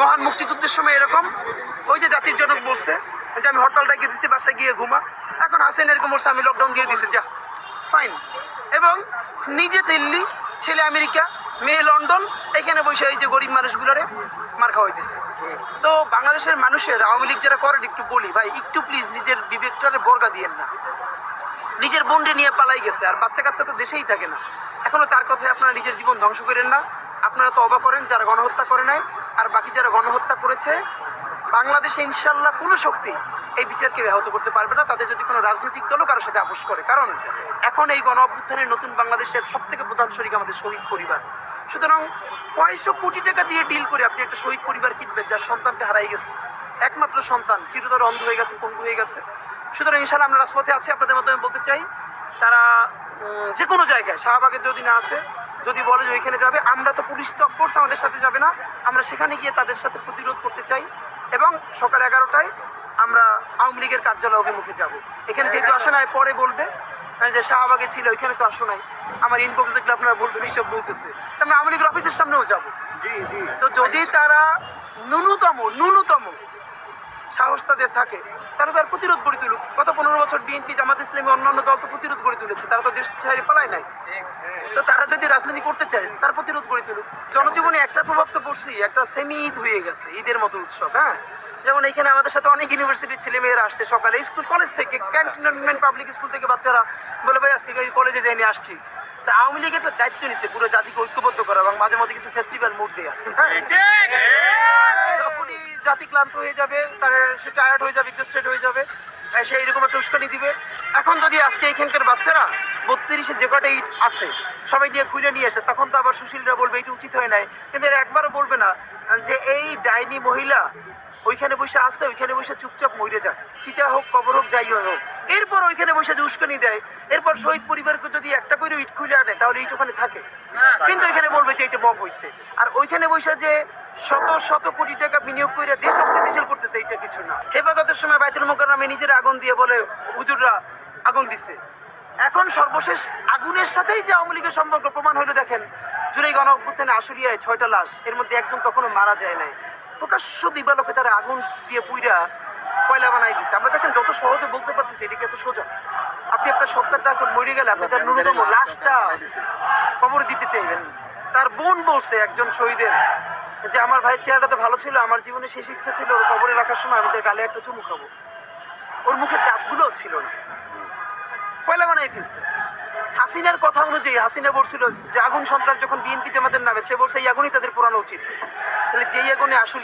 মহান মুক্তিযুদ্ধের সময় এরকম ওই যে জাতির জনক বলছে যে আমি হরতালটা গিয়ে দিচ্ছি, বাসায় গিয়ে ঘুমা। এখন হাসিনা এরকম বলছে আমি লকডাউন দিয়ে দিচ্ছি, যা ফাইন। এবং নিজে দিল্লি, ছেলে আমেরিকা, মেয়ে লন্ডন, এখানে বসে এই যে গরিব মানুষগুলোরে মার খাওয়াইতেছে। তো বাংলাদেশের মানুষের আওয়ামী লীগ যারা করেন একটু বলি ভাই, একটু প্লিজ নিজের বিবেকটারে বর্গা দিয়েন না। নিজের বোনকে নিয়ে পালাই গেছে, আর বাচ্চা কাচ্চা তো দেশেই থাকে না, এখনো তার কথায় আপনারা নিজের জীবন ধ্বংস করেন না। আপনারা তো অবাক করেন যারা গণহত্যা করে নাই, আর বাকি যারা গণহত্যা করেছে বাংলাদেশে ইনশাল্লাহ কোনো শক্তি এই বিচারকে ব্যাহত করতে পারবে না, তাদের যদি কোনো রাজনৈতিক দলও কারোর সাথে আপোষ করে। কারণ এখন এই গণ অভ্যুত্থানের নতুন বাংলাদেশের সব থেকে প্রধান শরিক আমাদের শহীদ পরিবার। সুতরাং কয়েকশো কোটি টাকা দিয়ে ডিল করে আপনি একটা শহীদ পরিবার কিনবেন যার সন্তানটা হারাই গেছে, একমাত্র সন্তান চিরতর অন্ধ হয়ে গেছে, পঙ্গু হয়ে গেছে। সুতরাং ইনশাল্লাহ আমরা রাজপথে আছি, আপনাদের মাধ্যমে বলতে চাই তারা যে কোনো জায়গায় শাহবাগে যদি না আসে, যদি বলে যে ওইখানে যাবে, আমরা তো পুলিশ তো অফকোর্স আমাদের সাথে যাবে না, আমরা সেখানে গিয়ে তাদের সাথে প্রতিরোধ করতে চাই। এবং সকাল 11টায় আমরা আওয়ামী লীগের কার্যালয় অভিমুখে যাব। এখানে যেহেতু আসে নাই, পরে বলবে যে শাহবাগে ছিল, ওইখানে তো আসো নাই, আমার ইনবক্স দেখলে আপনারা বলবেন এইসব বলতেছে, তো আমরা আওয়ামী লীগের অফিসের সামনেও যাবো। তো যদি তারা ন্যূনতম সাহস তাদের থাকে, তারা তার প্রতিরোধ গড়ে তুলুক। গত 15 বছর বিএনপি, জামাত ইসলামী, অন্যান্য দল তো প্রতিরোধ গড়ে তুলেছে, তারা তো দেশ ছেড়ে পালায় নাই। তো তারা যদি রাজনীতি করতে চায় তার প্রতিরোধ গড়ে তুলুক। জনজীবনে একটা প্রভাব তো পড়ছি, একটা সেমি ঈদ হয়ে গেছে, ঈদের মতো উৎসব। হ্যাঁ, যেমন এখানে আমাদের সাথে অনেক ইউনিভার্সিটির ছেলে মেয়েরা আসছে সকালে, স্কুল কলেজ থেকে, ক্যান্টনমেন্ট পাবলিক স্কুল থেকে বাচ্চারা বলে ভাই আজকে কলেজে যাইনি, আসছি। তা আওয়ামী লীগ একটা দায়িত্ব নিচ্ছে পুরো জাতিকে ঐক্যবদ্ধ করা এবং মাঝে মধ্যে কিছু ফেস্টিভ্যাল মুড দেওয়া। যখনই জাতি ক্লান্ত হয়ে যাবে, তার সে টায়ার্ড হয়ে যাবে, এক্সস্টেড হয়ে যাবে, সে এইরকম একটা উস্কানি দিবে। এখন যদি আজকে এখানকার বাচ্চারা 32-এ যে কটা ইট আছে সবাই দিয়ে খুলে নিয়ে আসে, তখন তো আবার সুশীলরা বলবে এটা উচিত হয় নাই। কিন্তু এরা একবারও বলবে না যে এই ডাইনি মহিলা ওইখানে বসে আছে, ওইখানে বসে চুপচাপ মরে যায়, চিতা হোক, কবর হোক, যাই হোক। এরপর ওইখানে বসে যে উস্কানি দেয়, এরপর শহীদ পরিবারকে যদি একটা করে ইট খুলে আনে তাহলে ইট ওখানে থাকে, কিন্তু এখানে বলবে যে এটা বম হয়েছে। আর ওইখানে বসে যে শত শত কোটি টাকা বিনিয়োগ করে দেশ অস্থিতিশীল করতেছে, এইটা কিছু না। হেফাজতের সময় বাইতুল মোকাররমে নিজের আগুন দিয়ে বলে হুজুররা আগুন দিচ্ছে। এখন সর্বশেষ আগুনের সাথেই যে আওয়ামী লীগের সম্পর্ক প্রমাণ হলো, দেখেন জুলাই গণ অভ্যুত্থানে আশুলিয়ায় 6টা লাশ, এর মধ্যে একজন তখনও মারা যায় নাই, প্রকাশ্য দিবালোকে তারা আগুন দিয়ে পুইরা কয়লা বানাই দিচ্ছে। আমরা দেখেন যত সহজে বলতে পারতেছি, এটাকে এত সোজা। আপনি আপনার সত্তারটা এখন মরে গেলে আপনি তার ন্যূনতম লাশটা কবর দিতে চাইবেন। তার বোন বলছে একজন শহীদের যে আমার ভাইয়ের চেহারাটা তো ভালো ছিল, আমার জীবনে শেষ ইচ্ছা ছিল ওর কবরে রাখার সময় আমাদের গালে একটা চুমু খাবো। ওর মুখের দাঁতগুলোও ছিল না, কয়লা বানাই ফেলছে। হাসিনার কথা অনুযায়ী হাসিনা বলছিল যে আগুন সন্ত্রাস যখন বিএনপি জামাতের নামে, সে বলছে এই আগুনই তাদের পোড়ানো উচিত। তাহলে যেই আগুনে আসলে